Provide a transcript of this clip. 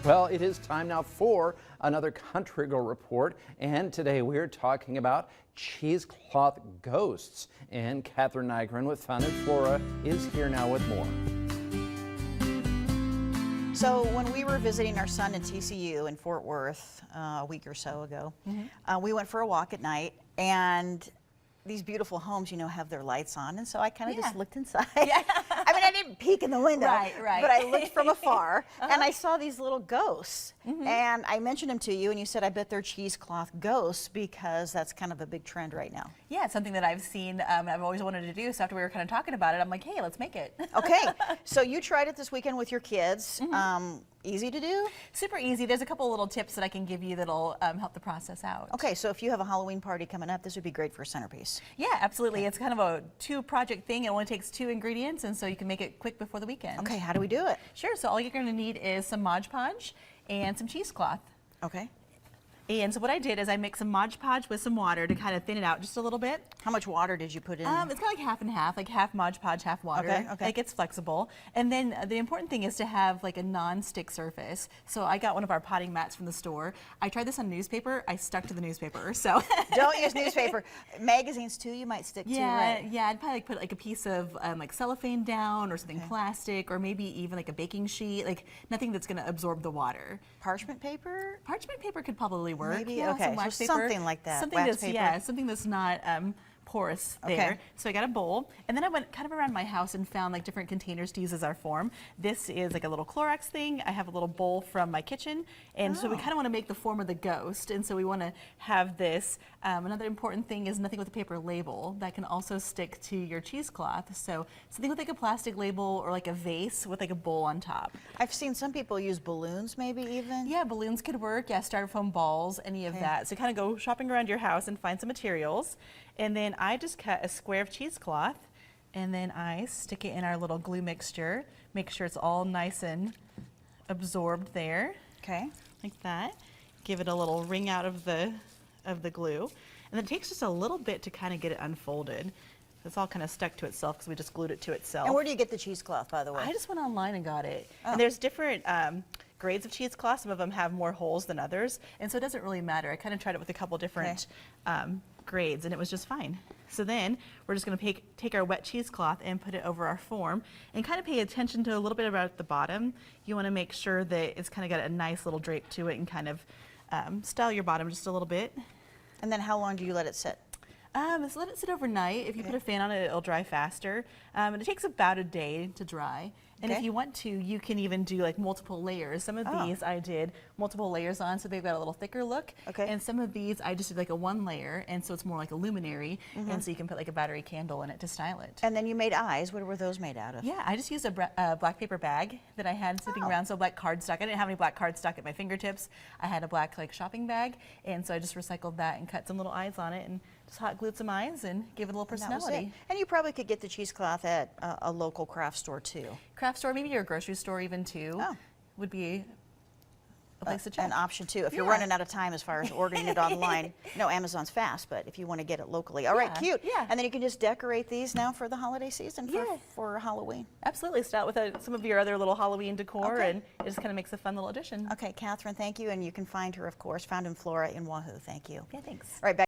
Well, it is time now for another Country Girl Report, and today we're talking about cheesecloth ghosts. And Catherine Nygren with Fauna and Flora is here now with more. So when we were visiting our son at TCU in Fort Worth a week or so ago, we went for a walk at night, and these beautiful homes, you know, have their lights on, and so I kind of just looked inside. I mean, I didn't peek in the window, but I looked from afar, and I saw these little ghosts. And I mentioned them to you, and you said, I bet they're cheesecloth ghosts because that's kind of a big trend right now. Yeah, it's something that I've seen, I've always wanted to do, so after we were kind of talking about it, I'm like, hey, let's make it. Okay, so you tried it this weekend with your kids. Easy to do? Super easy. There's a couple little tips that I can give you that'll help the process out. Okay, so if you have a Halloween party coming up, this would be great for a centerpiece. Yeah, absolutely. It's kind of a two-project thing. It only takes 2 ingredients, and so you can make it quick before the weekend. Okay, how do we do it? Sure, so all you're going to need is some Mod Podge and some cheesecloth. Okay. And so what I did is I mixed some Mod Podge with some water to kind of thin it out just a little bit. How much water did you put in? It's kind of like half and half, like half Mod Podge, half water. Okay. It gets flexible. And then the important thing is to have like a non-stick surface. So I got one of our potting mats from the store. I tried this on newspaper. I stuck to the newspaper. So don't use newspaper. Magazines too, you might stick to, right? Yeah, I'd probably like put like a piece of like cellophane down or something plastic, or maybe even like a baking sheet, like nothing that's going to absorb the water. Parchment paper? Parchment paper could probably work. Maybe, yeah, okay, some wax so paper. something like that. Something wax that's paper. something that's not porous there. So I got a bowl, and then I went kind of around my house and found like different containers to use as our form. This is like a little Clorox thing. I have a little bowl from my kitchen, and so we kind of want to make the form of the ghost, and so we want to have this. Another important thing is nothing with a paper label. That can also stick to your cheesecloth. So something with like a plastic label or like a vase with like a bowl on top. I've seen some people use balloons maybe even. Yeah, balloons could work. Yeah, styrofoam balls, any of that. So kind of go shopping around your house and find some materials. And then I just cut a square of cheesecloth, and then I stick it in our little glue mixture. Make sure it's all nice and absorbed there. Okay. Like that. Give it a little wring out of the glue. And then it takes just a little bit to kind of get it unfolded. It's all kind of stuck to itself because we just glued it to itself. And where do you get the cheesecloth, by the way? I just went online and got it. And there's different grades of cheesecloth. Some of them have more holes than others, and so it doesn't really matter. I kind of tried it with a couple different grades, and it was just fine. So then we're just going to take our wet cheesecloth and put it over our form, and kind of pay attention to a little bit about the bottom. You want to make sure that it's kind of got a nice little drape to it, and kind of style your bottom just a little bit. And then how long do you let it sit? Just let it sit overnight. If you put a fan on it, it'll dry faster. And it takes about a day to dry. And if you want to, you can even do like multiple layers. Some of these I did multiple layers on, so they've got a little thicker look. And some of these I just did like a 1 layer, and so it's more like a luminary, and so you can put like a battery candle in it to style it. And then you made eyes. What were those made out of? Yeah, I just used a black paper bag that I had sitting around, so black cardstock. I didn't have any black cardstock at my fingertips. I had a black like shopping bag, and so I just recycled that and cut some little eyes on it, and just hot glued some eyes and gave it a little personality. And you probably could get the cheesecloth at a local craft store too. Craft store, maybe your grocery store even too, would be a place to check. An option too, if you're running out of time as far as ordering it online. No, Amazon's fast, but if you want to get it locally. All right, cute. And then you can just decorate these now for the holiday season for Halloween. Absolutely, start with some of your other little Halloween decor, and it just kind of makes a fun little addition. Okay, Catherine, thank you, and you can find her, of course, found in Flora in Wahoo. Thank you. Yeah, thanks. All right, back